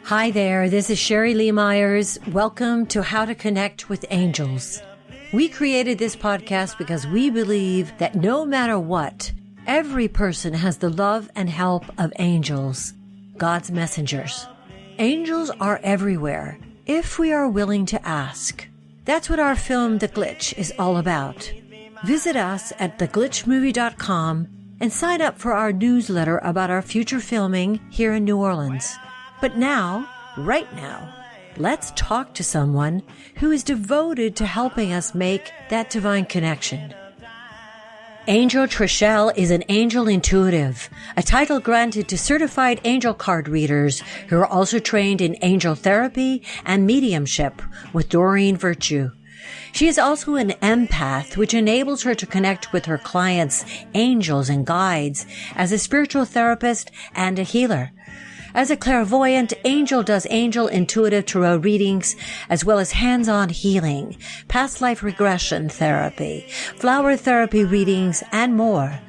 Hi there, this is Sheri Lee Myers. Welcome to How to Connect with Angels. We created this podcast because we believe that no matter what, every person has the love and help of angels, God's messengers. Angels are everywhere, if we are willing to ask. That's what our film, The Glitch, is all about. Visit us at theglitchmovie.com and sign up for our newsletter about our future filming here in New Orleans. But now, right now, let's talk to someone who is devoted to helping us make that divine connection. Angel Trashell is an angel intuitive, a title granted to certified angel card readers who are also trained in angel therapy and mediumship with Doreen Virtue. She is also an empath, which enables her to connect with her clients, angels and guides, as a spiritual therapist and a healer. As a clairvoyant, Angel does angel intuitive tarot readings, as well as hands-on healing, past life regression therapy, flower therapy readings, and more.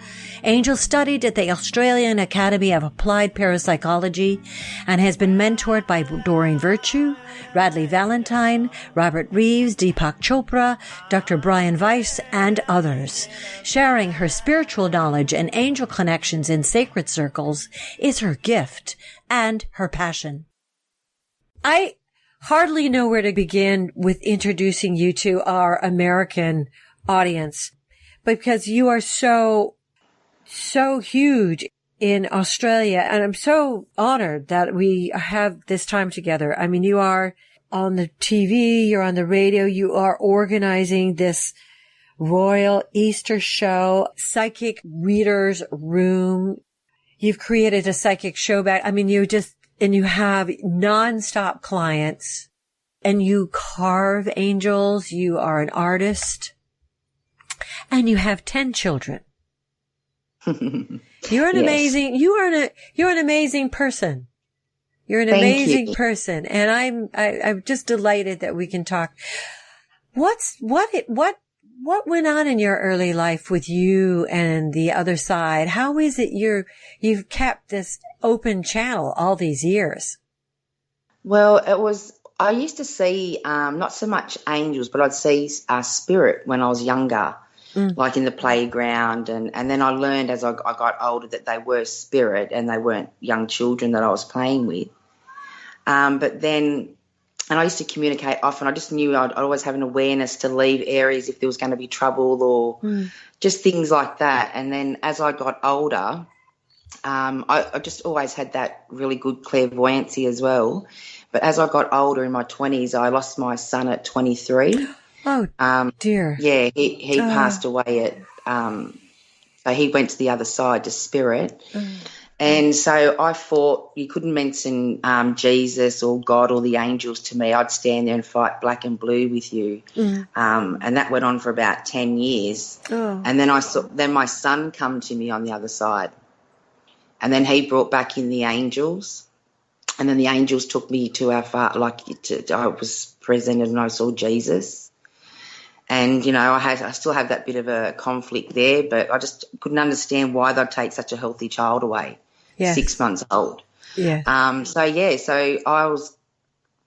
Angel studied at the Australian Academy of Applied Parapsychology and has been mentored by Doreen Virtue, Radleigh Valentine, Robert Reeves, Deepak Chopra, Dr. Weiss, and others. Sharing her spiritual knowledge and angel connections in sacred circles is her gift and her passion. I hardly know where to begin with introducing you to our American audience, because you are so huge in Australia, and I'm so honored that we have this time together. I mean, you are on the TV, you're on the radio, you are organizing this Royal Easter show, psychic readers room. You've created a psychic show back. I mean, you have nonstop clients, and you carve angels. You are an artist, and you have 10 children. You're an amazing, you're an amazing person. You're an amazing person. And I'm just delighted that we can talk. What went on in your early life with you and the other side? How is it you've kept this open channel all these years? Well, I used to see, not so much angels, but I'd see spirit when I was younger. Like in the playground, and then I learned as I got older that they were spirit and they weren't young children that I was playing with. But then, and I used to communicate often. I just knew I'd always have an awareness to leave areas if there was going to be trouble or just things like that. And then as I got older, I just always had that really good clairvoyancy as well. But as I got older in my 20s, I lost my son at 23. Oh, dear. Yeah, he passed away so he went to the other side, to spirit. And so I thought you couldn't mention Jesus or God or the angels to me. I'd stand there and fight black and blue with you. And that went on for about 10 years. And then then my son come to me on the other side. And then he brought back in the angels. And then the angels took me to our father, I was presented and I saw Jesus. And, you know, I still have that bit of a conflict there, but I just couldn't understand why they'd take such a healthy child away, 6 months old. Yeah. So I was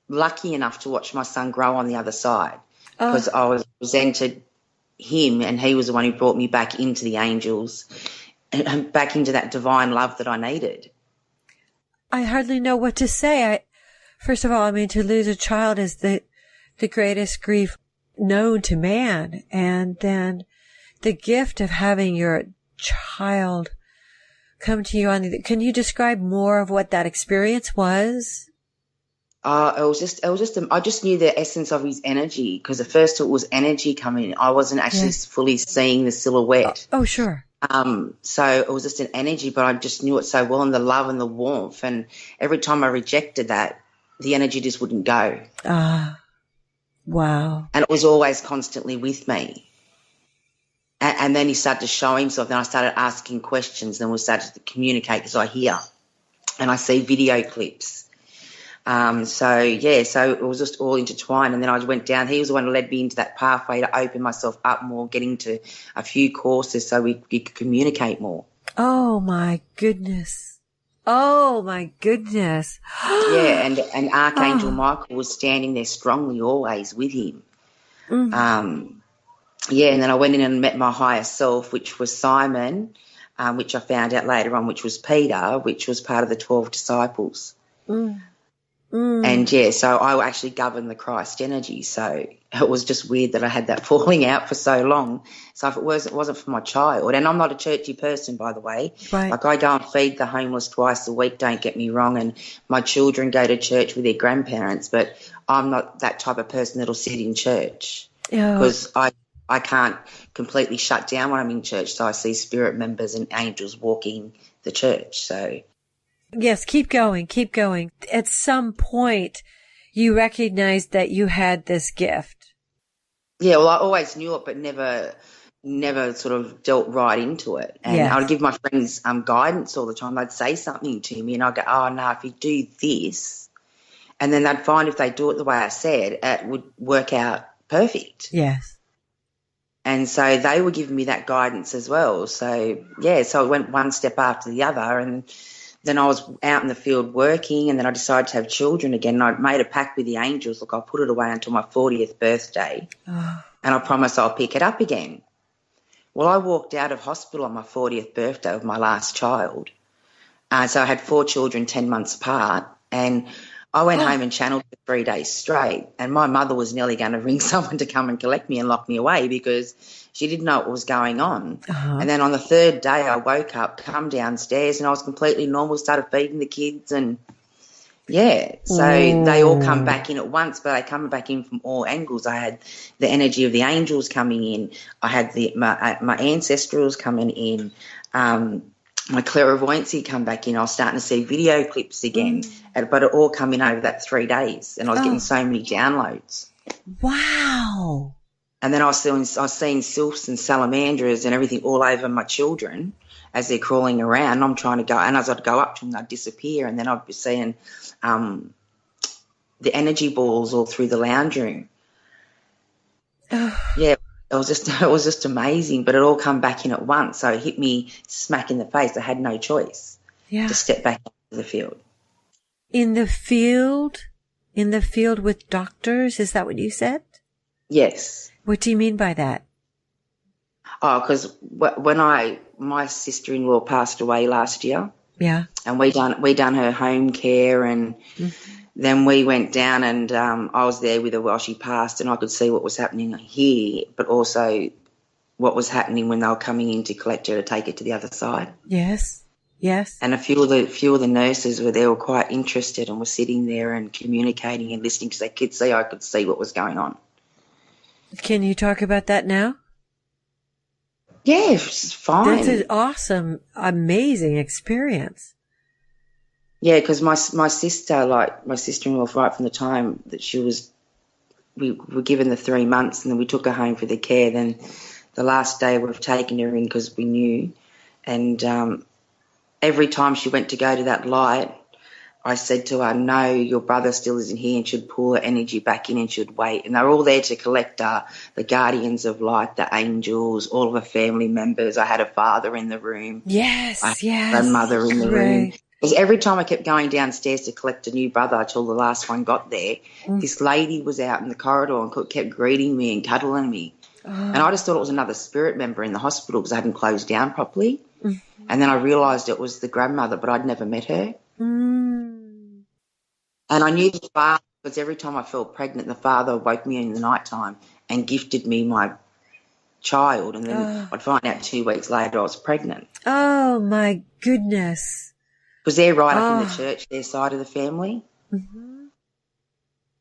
lucky enough to watch my son grow on the other side because I was presented him, and he was the one who brought me back into the angels and back into that divine love that I needed. I hardly know what to say. First of all, I mean, to lose a child is the greatest grief known to man, and then the gift of having your child come to you can you describe more of what that experience was? I just knew the essence of his energy, because at first it was energy coming. I wasn't actually fully seeing the silhouette. Oh, sure. So it was just an energy, but I just knew it so well, and the love and the warmth. And every time I rejected that, the energy just wouldn't go. Wow. And it was always constantly with me. And then he started to show himself. Then I started asking questions. Then we started to communicate because I hear and I see video clips. So it was just all intertwined. And then I went down. He was the one who led me into that pathway to open myself up more, getting to a few courses so we could communicate more. Oh, my goodness. Oh my goodness. Yeah, and Archangel Michael was standing there strongly always with him. Yeah, and then I went in and met my higher self, which was Simon, which I found out later on, which was Peter, which was part of the 12 disciples. And, yeah, so I actually governed the Christ energy. So it was just weird that I had that falling out for so long. So if it wasn't for my child, and I'm not a churchy person, by the way. Right. Like I go and feed the homeless twice a week, don't get me wrong, and my children go to church with their grandparents, but I'm not that type of person that'll sit in church because I can't completely shut down when I'm in church. So I see spirit members and angels walking the church. So yes, keep going, keep going. At some point, you recognized that you had this gift. Yeah, well, I always knew it, but never sort of dealt right into it. And yes. I'd give my friends guidance all the time. They'd say something to me and I'd go, oh, no, if you do this, and then they'd find if they do it the way I said, it would work out perfect. Yes. And so they were giving me that guidance as well. So, yeah, so it went one step after the other. And then I was out in the field working, and then I decided to have children again. And I made a pact with the angels. Look, I'll put it away until my 40th birthday, and I promise I'll pick it up again. Well, I walked out of hospital on my 40th birthday of my last child. So I had 4 children 10 months apart, and I went home and channeled for 3 days straight, and my mother was nearly going to ring someone to come and collect me and lock me away because she didn't know what was going on. And then on the 3rd day I woke up, come downstairs, and I was completely normal, started feeding the kids, and, yeah, so they all come back in at once, but they come back in from all angles. I had the energy of the angels coming in. I had my ancestrals coming in. My clairvoyancy come back in. I was starting to see video clips again, but it all come in over that 3 days, and I was getting so many downloads. Wow. And then I was seeing sylphs and salamanders and everything all over my children as they're crawling around. I'm trying to go, and as I'd go up to them, they'd disappear, and then I'd be seeing the energy balls all through the lounge room. Yeah. It was just amazing, but it all come back in at once. So it hit me smack in the face. I had no choice to step back into the field. In the field with doctors, is that what you said? Yes. What do you mean by that? Oh, because when my sister-in-law passed away last year. Yeah. And we done her home care, and then we went down, and I was there with her while she passed, and I could see what was happening here, but also what was happening when they were coming in to collect her to take her to the other side. Yes, yes. And a few of the nurses were quite interested and were sitting there and communicating and listening because they could see I could see what was going on. Can you talk about that now? Yeah, it's fine. That's an awesome, amazing experience. Yeah, because my sister-in-law, right from the time that we were given the 3 months, and then we took her home for the care. Then the last day we've taken her in because we knew. And every time she went to go to that light, I said to her, no, your brother still isn't here, and she'd pull her energy back in and she'd wait. And they're all there to collect the guardians of light, the angels, all of her family members. I had a father in the room. Yes, I had a grandmother in the room. Because every time I kept going downstairs to collect a new brother until the last one got there, this lady was out in the corridor and kept greeting me and cuddling me. And I just thought it was another spirit member in the hospital because I hadn't closed down properly. And then I realised it was the grandmother, but I'd never met her. And I knew the father because every time I felt pregnant, the father woke me in the nighttime and gifted me my child. And then I'd find out 2 weeks later I was pregnant. Oh, my goodness. Because they're right up in the church, their side of the family.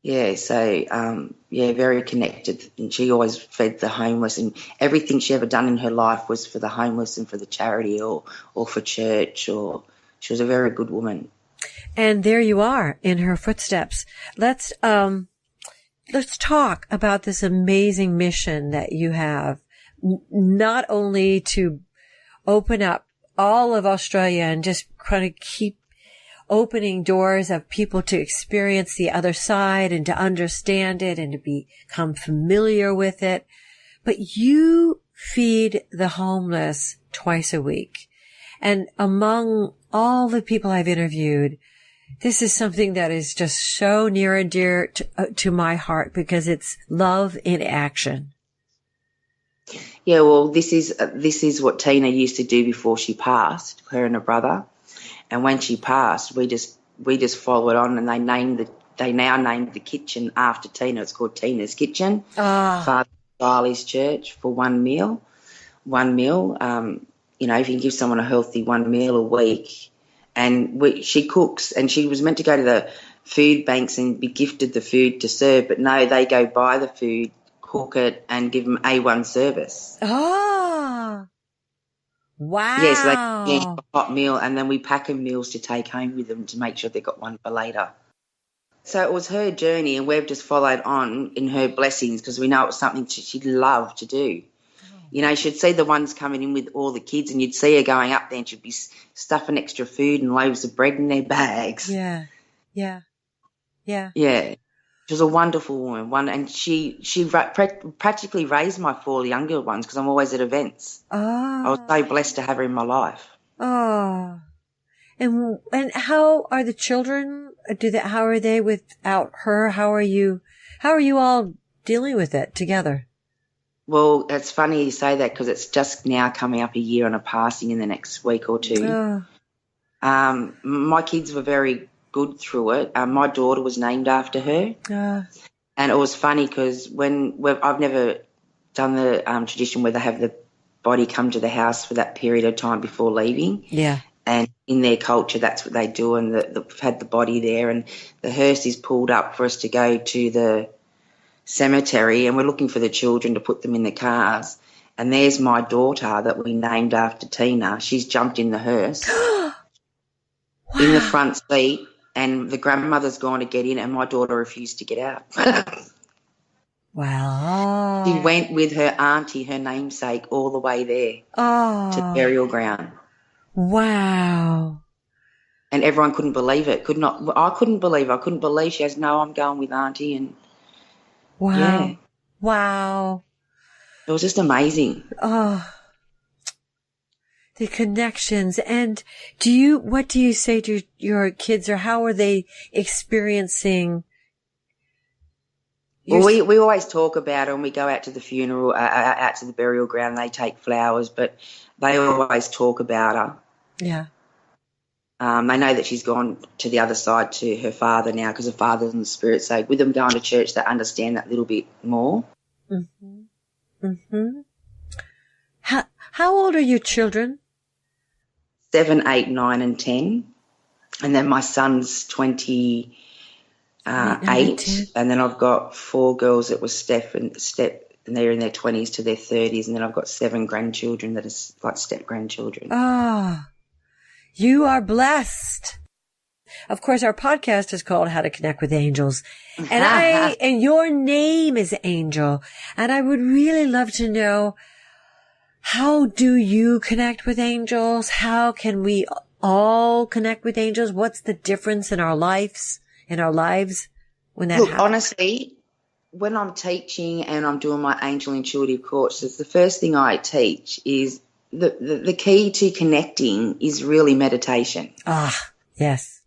Yeah, so, very connected. And she always fed the homeless, and everything she ever done in her life was for the homeless and for the charity or for church, or she was a very good woman. And there you are in her footsteps. Let's talk about this amazing mission that you have, not only to open up all of Australia and just kind of keep opening doors of people to experience the other side and to understand it and to become familiar with it. But you feed the homeless twice a week. And among all the people I've interviewed, this is something that is just so near and dear to my heart because it's love in action. Yeah, well, this is what Tina used to do before she passed, her and her brother. And when she passed, we just followed on, and they now named the kitchen after Tina. It's called Tina's Kitchen. Father Riley's Church for one meal. You know, if you give someone a healthy one meal a week, and she cooks, and she was meant to go to the food banks and be gifted the food to serve, but no, they go buy the food, cook it, and give them A1 service. Oh, wow. Yeah, so they get a hot meal, and then we pack them meals to take home with them to make sure they got one for later. So it was her journey, and we've just followed on in her blessings because we know it was something she'd love to do. You know, she'd see the ones coming in with all the kids, and you'd see her going up there and she'd be stuffing extra food and loaves of bread in their bags. Yeah. She was a wonderful woman, and she practically raised my 4 younger ones because I'm always at events. Oh. I was so blessed to have her in my life. Oh. And how are the children? How are they without her? How are you all dealing with it together? Well, it's funny you say that because it's just now coming up a year on a passing in the next week or two. Oh. My kids were very good through it. My daughter was named after her. And it was funny because I've never done the tradition where they have the body come to the house for that period of time before leaving. Yeah. And in their culture, that's what they do, and we've had the body there, and the hearse is pulled up for us to go to the cemetery, and we're looking for the children to put them in the cars. And there's my daughter that we named after Tina. She's jumped in the hearse in the front seat, and the grandmother's gone to get in, and my daughter refused to get out. Wow. She went with her auntie, her namesake, all the way there to the burial ground. Wow. And everyone couldn't believe it. I couldn't believe she has, no, I'm going with auntie. And wow. Yeah. Wow. It was just amazing. Oh, the connections. And what do you say to your kids, or how are they experiencing? Well, we always talk about it when we go out to the funeral, out to the burial ground, they take flowers, but they always talk about her. Yeah. They know that she's gone to the other side to her father now because her father's in the spirit. So with them going to church, they understand that little bit more. Mm-hmm. Mm-hmm. How old are your children? 7, 8, 9 and 10. And then my son's 28, and then I've got 4 girls that was Step, and they're in their 20s to their 30s, and then I've got 7 grandchildren that are like step-grandchildren. You are blessed. Of course, our podcast is called How to Connect with Angels. And your name is Angel. And I would really love to know, how do you connect with angels? How can we all connect with angels? What's the difference in our lives when that happens? Honestly, when I'm teaching and I'm doing my angel intuitive courses, the first thing I teach is the key to connecting is really meditation. Yes.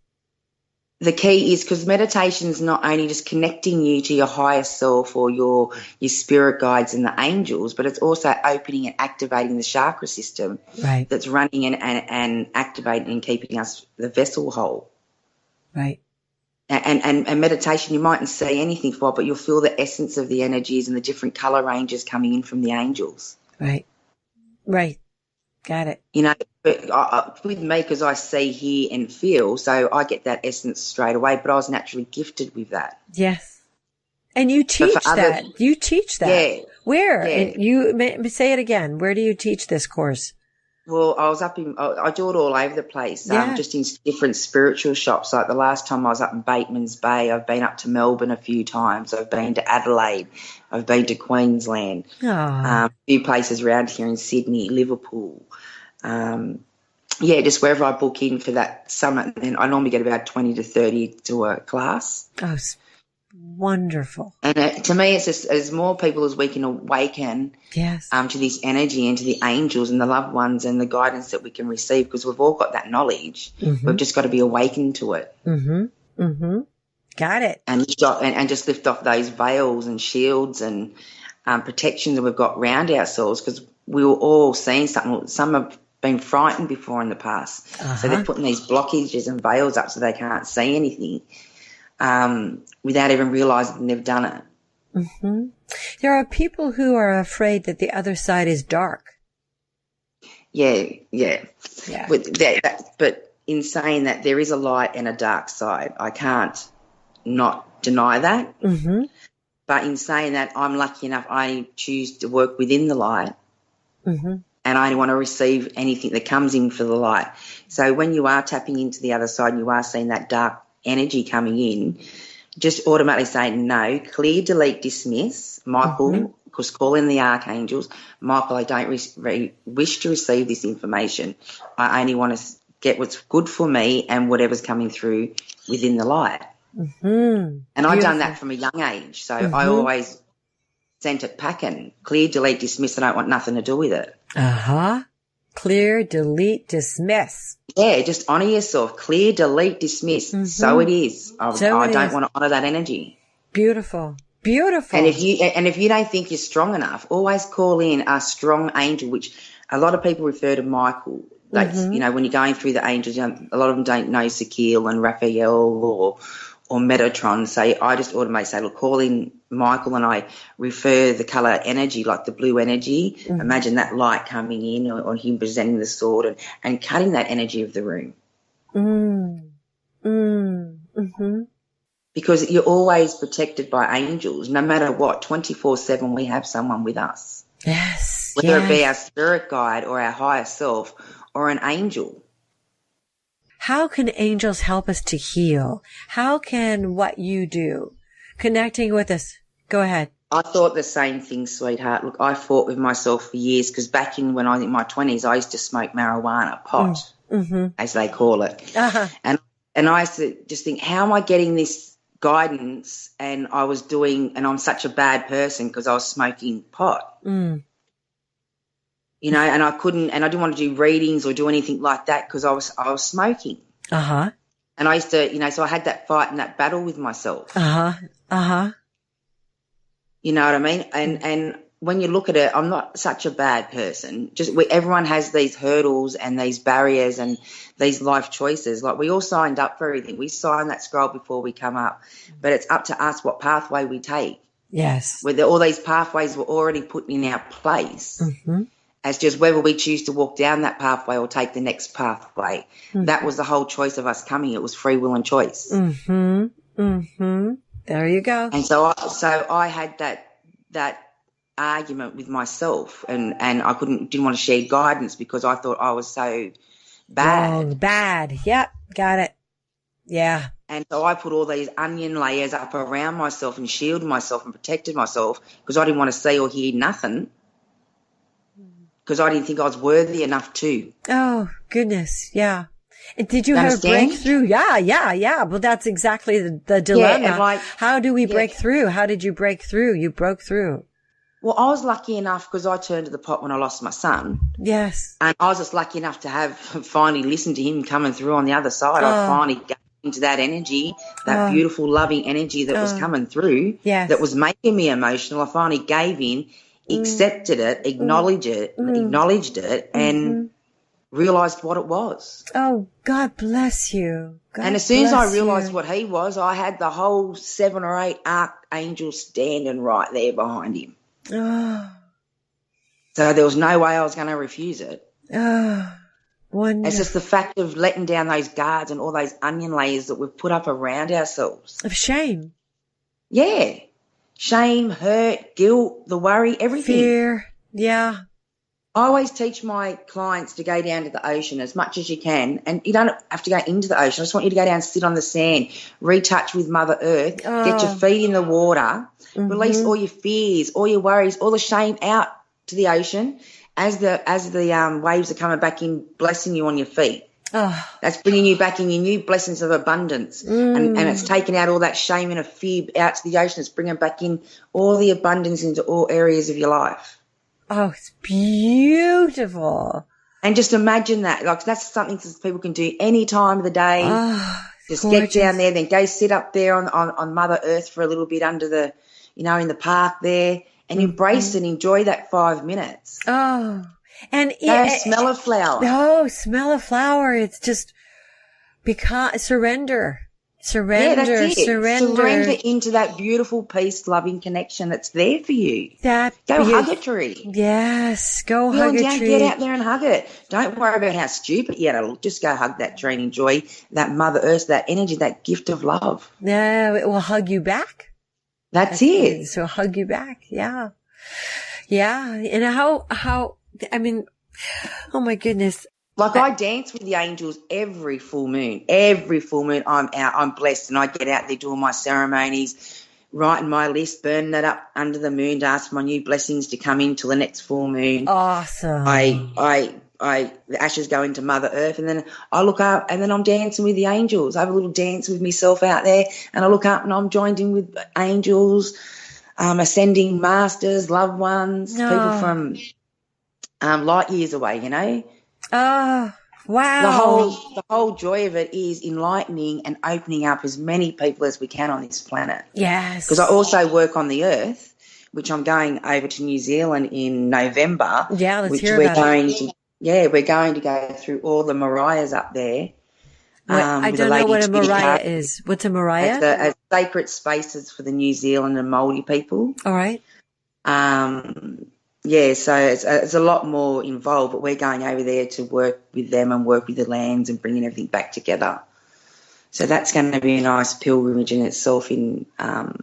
The key is, because meditation is not only just connecting you to your higher self or your spirit guides and the angels, but it's also opening and activating the chakra system. Right. That's running and activating and keeping us the vessel whole. Right. And meditation, you mightn't see anything for it, but you'll feel the essence of the energies and the different colour ranges coming in from the angels. Right. Right. Got it. You know, but with me, because I see, hear and feel, so I get that essence straight away, but I was naturally gifted with that. Yes. And you teach that. You teach that. Yeah. Where? Yeah. And you say it again. Where do you teach this course? Well, I do it all over the place, just in different spiritual shops. Like the last time I was up in Bateman's Bay, I've been up to Melbourne a few times. I've been to Adelaide. I've been to Queensland. A few places around here in Sydney, Liverpool. Just wherever I book in for that summit. And then I normally get about 20 to 30 to a class. wonderful. And to me, it's just as more people as we can awaken Yes. to this energy and to the angels and the loved ones and the guidance that we can receive, because we've all got that knowledge. Mm-hmm. We've just got to be awakened to it. Mm-hmm. Mm-hmm. Got it. And just lift off those veils and shields and protections that we've got around ourselves, because we were all seeing something. Some have been frightened before in the past. So they're putting these blockages and veils up so they can't see anything without even realising they've done it. Mm-hmm. There are people who are afraid that the other side is dark. Yeah. Yeah. But in saying that, there is a light and a dark side. I can't not deny that. Mm-hmm. But in saying that, I'm lucky enough I choose to work within the light. Mm-hmm. And I want to receive anything that comes in for the light. So when you are tapping into the other side and you are seeing that dark energy coming in, just automatically say no, clear, delete, dismiss. Michael, because call in the archangels. Michael, I don't wish to receive this information. I only want to get what's good for me and whatever's coming through within the light. Mm-hmm. And I've done that from a young age. So I always sent it packing. Clear, delete, dismiss. I don't want nothing to do with it. Clear, delete, dismiss. Yeah, just honour yourself. Clear, delete, dismiss. Mm-hmm. So it is. I don't want to honour that energy. Beautiful. Beautiful. And if you don't think you're strong enough, always call in a strong angel, which a lot of people refer to Michael. Like, you know, when you're going through the angels, a lot of them don't know Sakil and Raphael or Metatron. So I just automatically say, look, call in Michael, and I refer the colour energy, like the blue energy. Mm-hmm. Imagine that light coming in or him presenting the sword and cutting that energy of the room. Mm-hmm. Because you're always protected by angels. No matter what, 24/7 we have someone with us. Yes. Whether it be our spirit guide or our higher self or an angel. How can angels help us to heal? How can what you do, connecting with us? Go ahead. I thought the same thing, sweetheart. Look, I fought with myself for years, because back when I was in my 20s, I used to smoke marijuana, pot, as they call it. And I used to just think, how am I getting this guidance? And I'm such a bad person because I was smoking pot. You know, and I didn't want to do readings or do anything like that because I was smoking. And I used to, so I had that fight and that battle with myself. You know what I mean? And when you look at it, I'm not such a bad person. Everyone has these hurdles and these barriers and these life choices. Like, we all signed up for everything. We sign that scroll before we come up, but it's up to us what pathway we take. Yes. Whether all these pathways were already put in our place. As just whether we choose to walk down that pathway or take the next pathway. That was the whole choice of us coming. It was free will and choice. There you go. And so I had that argument with myself, and I didn't want to share guidance because I thought I was so bad. Wrong, bad. Yep, got it. Yeah. And so I put all these onion layers up around myself and shielded myself and protected myself because I didn't want to see or hear nothing. Because I didn't think I was worthy enough to. Oh, goodness. Yeah. And did you have a breakthrough? Yeah. Well, that's exactly the dilemma. Yeah, how do we break through? How did you break through? You broke through. Well, I was lucky enough because I turned to the pot when I lost my son. Yes. And I was just lucky enough to have finally listened to him coming through on the other side. I finally got into that energy, that beautiful, loving energy that was coming through, that was making me emotional. I finally gave in. Accepted it, acknowledged it, and realised what it was. Oh, God bless you. And as soon as I realised what he was, I had the whole 7 or 8 archangels standing right there behind him. So there was no way I was going to refuse it. Wonderful. It's just the fact of letting down those guards and all those onion layers that we've put up around ourselves. Of shame. Yeah. Shame, hurt, guilt, the worry, everything. Fear, yeah. I always teach my clients to go down to the ocean as much as you can, and you don't have to go into the ocean. I just want you to go down and sit on the sand, retouch with Mother Earth, get your feet in the water, release all your fears, all your worries, all the shame out to the ocean as the waves are coming back in, blessing you on your feet. Oh. That's bringing you back in your new blessings of abundance. And it's taking out all that shame and a fear out to the ocean. It's bringing back in all the abundance into all areas of your life. Oh, it's beautiful. And just imagine that. Like, that's something that people can do any time of the day. Oh, just gorgeous. get down there, then go sit up there on Mother Earth for a little bit under the, in the park there, and embrace and enjoy that 5 minutes. Oh. And smell a flower. Oh, smell a flower. It's just surrender. Yeah, that's it. Surrender into that beautiful, peace, loving connection that's there for you. Go hug a tree. Yes, go hug a tree. Get out there and hug it. Don't worry about how stupid you look. Just go hug that tree and enjoy that Mother Earth, that energy, that gift of love. Yeah, it will hug you back. That's it. So hug you back. Yeah. Yeah. And how, I mean, oh my goodness. Like, I dance with the angels every full moon. Every full moon I'm out. I'm blessed, and I get out there doing my ceremonies, writing my list, burning it up under the moon to ask my new blessings to come in till the next full moon. Awesome. The ashes go into Mother Earth, and then I look up, and then I'm dancing with the angels. I have a little dance with myself out there, and I look up, and I'm joined in with angels, ascending masters, loved ones, people from light years away, Oh, wow. The whole joy of it is enlightening and opening up as many people as we can on this planet. Yes. Because I also work on the Earth, which I'm going over to New Zealand in November. Yeah, let's hear about it. We're going to go through all the Mariahs up there. I don't know what a Mariah is. What's a Mariah? It's sacred spaces for the New Zealand and Māori people. All right. Yeah, so it's a lot more involved, but we're going over there to work with them and work with the lands and bringing everything back together. So that's going to be a nice pilgrimage in itself in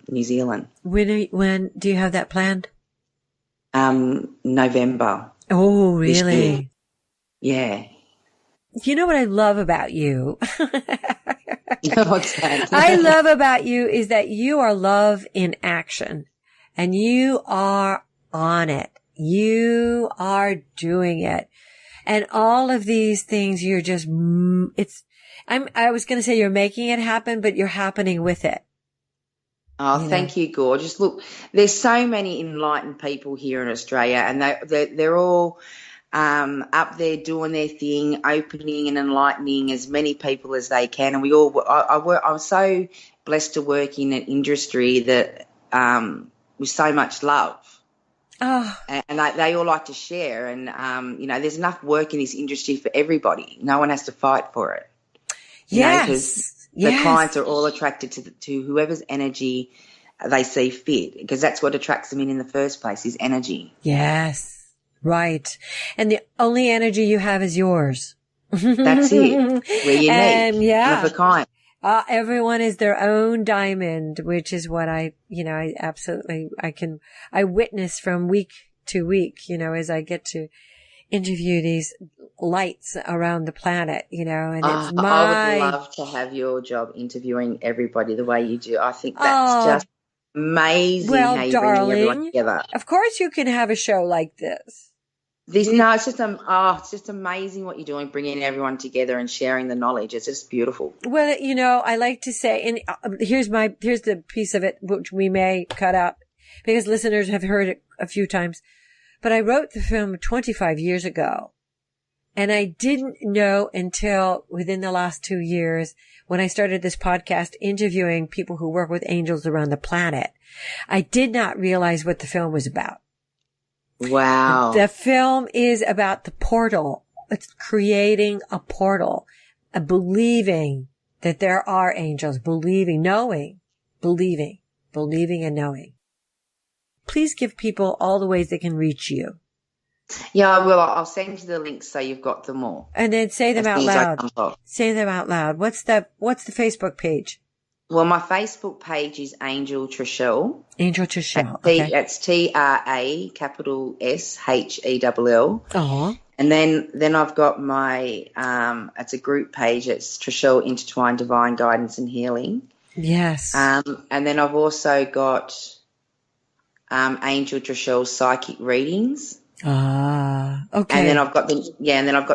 New Zealand. When do you have that planned? November. Oh, really? Yeah. You know what I love about you? What's that? I love about you is that you are love in action, and you are on it. You are doing it. And all of these things, you're just, I was going to say you're making it happen, but you're happening with it. Oh, thank you, gorgeous. Look, there's so many enlightened people here in Australia, and they're all up there doing their thing, opening and enlightening as many people as they can. And I'm so blessed to work in an industry that with so much love. Oh. And they all like to share. And, there's enough work in this industry for everybody. No one has to fight for it. Yes. The clients are all attracted to whoever's energy they see fit, because that's what attracts them in the first place, is energy. Yes. Right. And the only energy you have is yours. That's it. We're unique. One of a kind. Everyone is their own diamond, which is what I witness from week to week, as I get to interview these lights around the planet, and it's I would love to have your job interviewing everybody the way you do. I think that's just amazing how you bring everyone together. Of course you can have a show like this. It's just amazing what you're doing, bringing everyone together and sharing the knowledge. It's just beautiful. Well, I like to say, and here's the piece of it which we may cut out because listeners have heard it a few times. But I wrote the film 25 years ago, and I didn't know until within the last 2 years when I started this podcast interviewing people who work with angels around the planet. I did not realize what the film was about. Wow. The film is about the portal. It's creating a portal, believing that there are angels, believing and knowing. Please give people all the ways they can reach you. Yeah, I will. I'll send you the links so you've got them all. And then say them out loud. Say them out loud. What's the Facebook page? Well, my Facebook page is Angel Trashell. Angel Trashell. Okay. It's TRA capital SHELL. Oh. And then I've got my it's a group page. It's Trashell Intertwined Divine Guidance and Healing. Yes. And then I've also got Angel Trashell Psychic Readings. Ah. Okay. And then I've got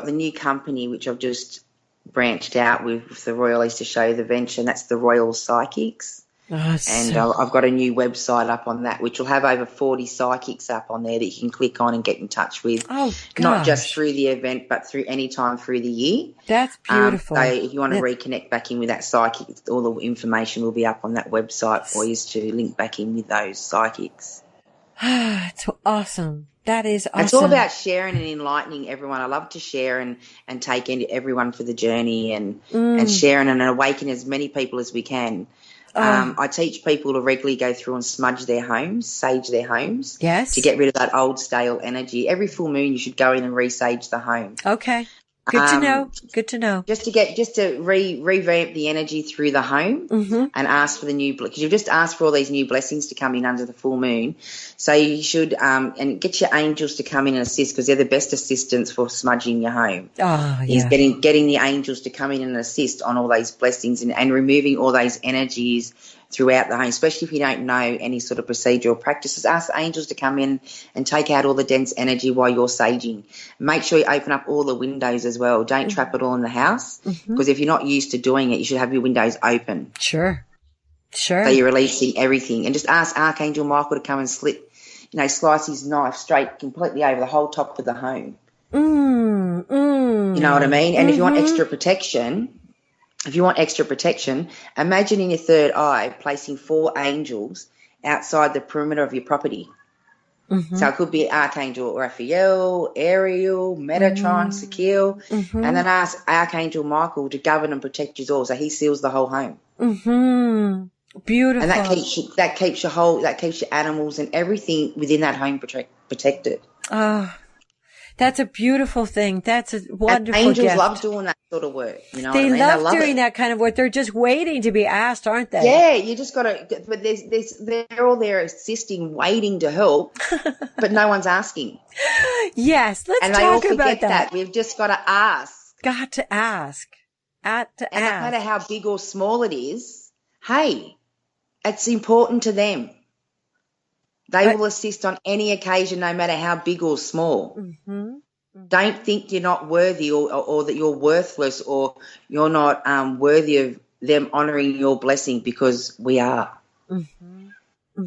the new company which I've just branched out with the Royalies to show the venture, and that's the Royal Psychics. And I've got a new website up on that, which will have over 40 psychics up on there that you can click on and get in touch with. Oh, gosh. Not just through the event, but through any time through the year. That's beautiful. So if you want to reconnect back in with that psychic, all the information will be up on that website for you to link back in with those psychics. It's awesome. That is awesome. It's all about sharing and enlightening everyone. I love to share and take everyone for the journey and sharing and awaken as many people as we can. I teach people to regularly go through and smudge their homes, sage their homes. Yes. To get rid of that old stale energy. Every full moon you should go in and resage the home. Okay. Good to know. Good to know. Just to revamp the energy through the home and ask for the new, because you've just asked for all these new blessings to come in under the full moon. So you should and get your angels to come in and assist, because they're the best assistants for smudging your home. Oh, yeah. Is getting the angels to come in and assist on all those blessings and removing all those energies throughout the home, especially if you don't know any sort of procedural practices. Ask the angels to come in and take out all the dense energy while you're saging. Make sure you open up all the windows as well. Don't trap it all in the house, because if you're not used to doing it, you should have your windows open. Sure. So you're releasing everything. And just ask Archangel Michael to come and slice his knife straight completely over the whole top of the home. You know what I mean? And if you want extra protection, imagine in your third eye placing 4 angels outside the perimeter of your property. So it could be Archangel Raphael, Ariel, Metatron, Sakiel, and then ask Archangel Michael to govern and protect you all, so he seals the whole home. Beautiful. And that keeps your animals and everything within that home protected. That's a beautiful thing. That's a wonderful and angels gift. love doing that sort of work. You know they what I mean? love doing that kind of work. They're just waiting to be asked, aren't they? Yeah, you just got to. But they're all there assisting, waiting to help, but no one's asking. Yes, let's and talk they all about forget that. We've just got to ask. Got to ask. And no matter how big or small it is, hey, it's important to them. They will assist on any occasion, no matter how big or small. Don't think you're not worthy or that you're worthless or you're not worthy of them honouring your blessing, because we are.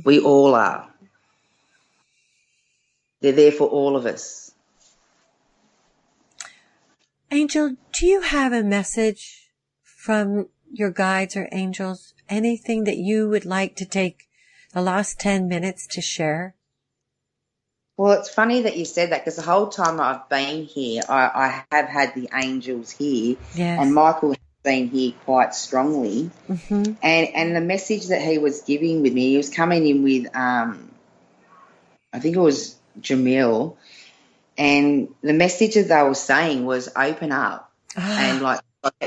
We all are. They're there for all of us. Angel, do you have a message from your guides or angels? Anything that you would like to take the last 10 minutes to share? Well, it's funny that you said that, because the whole time I've been here, I have had the angels here, and Michael has been here quite strongly. And the message that he was giving with me, he was coming in with, I think it was Jamil, and the message that they were saying was open up. And like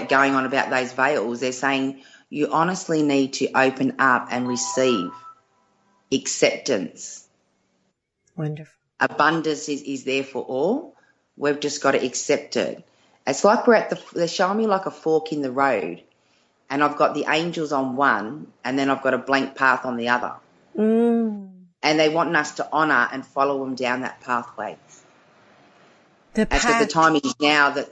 going on about those veils, they're saying you honestly need to open up and receive acceptance. Wonderful. Abundance is there for all. We've just got to accept it. It's like they're showing me like a fork in the road, and I've got the angels on one, and then I've got a blank path on the other. And they want us to honour and follow them down that pathway. That's what the timing is now. The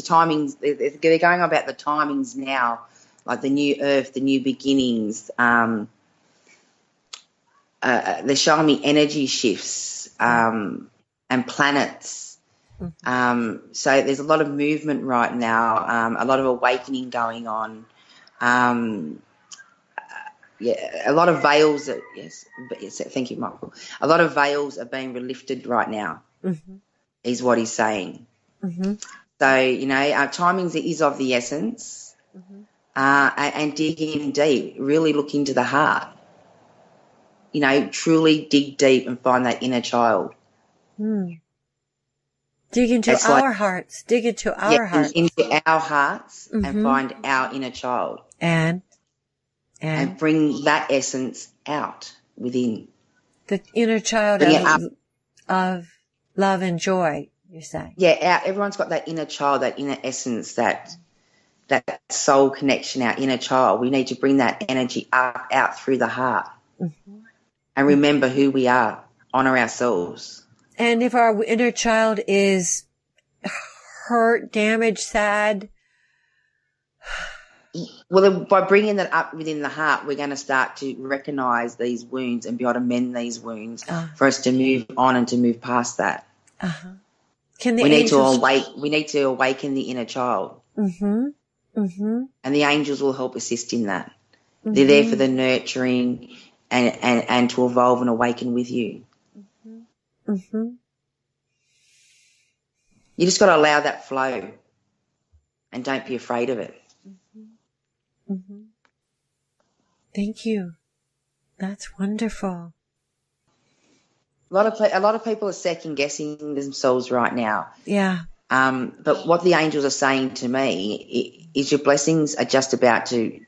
timings, they're going on about the timings now, like the new earth, the new beginnings. They're showing me energy shifts and planets. So there's a lot of movement right now, a lot of awakening going on. A lot of veils. Thank you, Michael. A lot of veils are being lifted right now, is what he's saying. So, timings is of the essence, and dig in deep, really look into the heart. Truly dig deep and find that inner child. Dig into our hearts. Dig into our hearts. Into our hearts and find our inner child. And bring that essence out within. The inner child of love and joy, you're saying. Yeah, everyone's got that inner child, that inner essence, that soul connection, our inner child. We need to bring that energy out through the heart. And remember who we are, honour ourselves. And if our inner child is hurt, damaged, sad, Well, by bringing that up within the heart, we're going to start to recognise these wounds and be able to mend these wounds for us to move on and to move past that. Can the we angels... need to awaken the inner child. And the angels will help assist in that. They're there for the nurturing and to evolve and awaken with you. You just got to allow that flow and don't be afraid of it. Thank you. That's wonderful. A lot of people are second guessing themselves right now. Yeah. But what the angels are saying to me is your blessings are just about to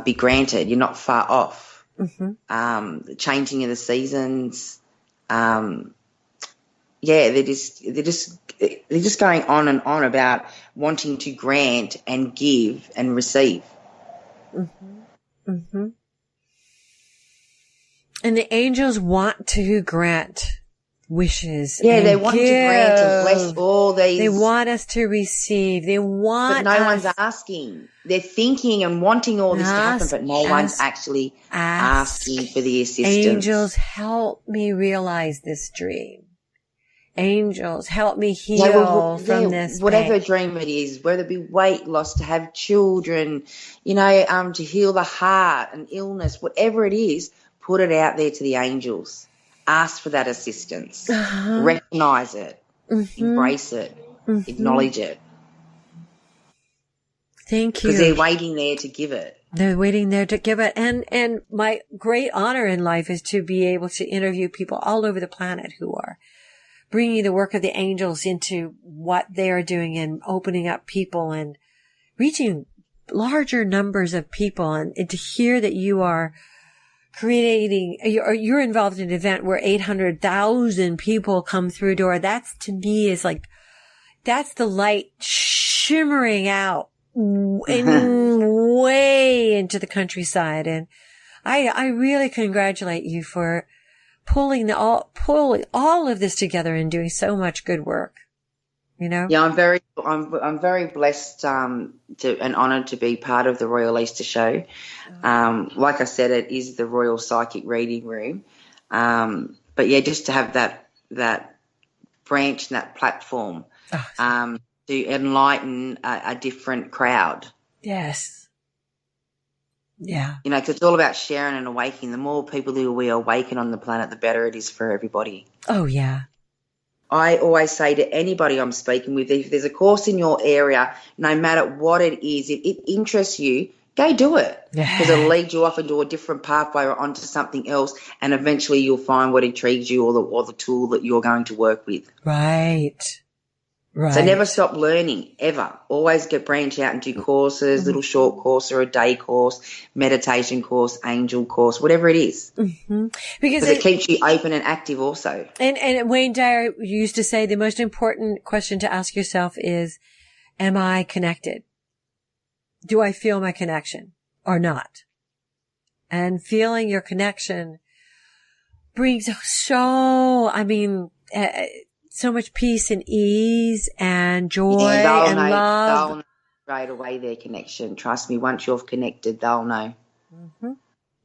be granted. You're not far off. The changing of the seasons. They're just going on and on about wanting to grant and give and receive. And the angels want to grant wishes. Yeah, they want to grant and bless all these. They want us to receive. But no one's asking. They're thinking and wanting all this to happen, but no one's actually asking for the assistance. Angels, help me realize this dream. Angels, help me heal from this whatever pain. Dream it is, whether it be weight loss, to have children, to heal the heart and illness, whatever it is, put it out there to the angels. Ask for that assistance. Recognize it. Embrace it. Acknowledge it. Thank you. Because they're waiting there to give it. They're waiting there to give it. And my great honor in life is to be able to interview people all over the planet who are bringing the work of the angels into what they are doing and opening up people and reaching larger numbers of people, and to hear that you are creating, you're involved in an event where 800,000 people come through a door. That's, to me, is like, that's the light shimmering out way into the countryside. And I really congratulate you for pulling all of this together and doing so much good work. Yeah, I'm very blessed and honoured to be part of the Royal Easter Show. Like I said, it is the Royal Psychic Reading Room. But yeah, just to have that branch and that platform to enlighten a different crowd. Yes. Yeah. Because it's all about sharing and awakening. The more people who we awaken on the planet, the better it is for everybody. Oh, yeah. I always say to anybody I'm speaking with, if there's a course in your area, no matter what it is, if it interests you, go do it. Because it'll lead you off into a different pathway or onto something else, and eventually you'll find what intrigues you or the tool that you're going to work with. Right. So never stop learning, ever. Always branch out and do courses, little short course or a day course, meditation course, angel course, whatever it is. Because it keeps you open and active also. And Wayne Dyer used to say the most important question to ask yourself is, am I connected? Do I feel my connection or not? And feeling your connection brings so much peace and ease and joy and love. They'll know right away their connection. Trust me, once you've connected, they'll know.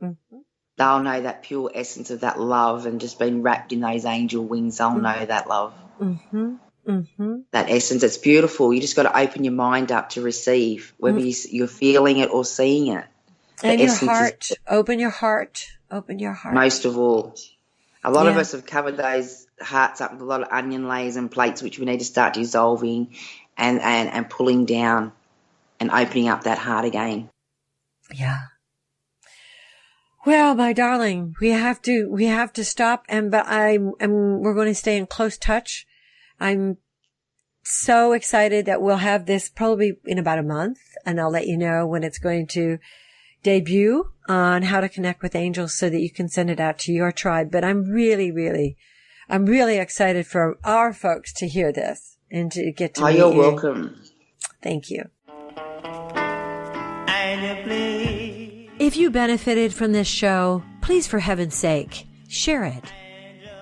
They'll know that pure essence of that love and just being wrapped in those angel wings. They'll know that love. That essence. It's beautiful. You just got to open your mind up to receive, whether you're feeling it or seeing it. And your heart. Open your heart. Open your heart. Most of all. A lot of us have covered those hearts up with a lot of onion layers and plates, which we need to start dissolving and pulling down and opening up that heart again. Yeah. Well, my darling, we have to stop, but we're going to stay in close touch. I'm so excited that we'll have this probably in about a month, and I'll let you know when it's going to debut on how to connect with angels so that you can send it out to your tribe. But I'm really excited for our folks to hear this and to get to meet you. Oh, you're welcome. Thank you. If you benefited from this show, please, for heaven's sake, share it.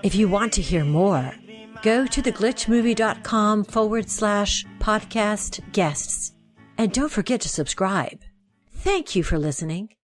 If you want to hear more, go to theglitchmovie.com/podcast guests And don't forget to subscribe. Thank you for listening.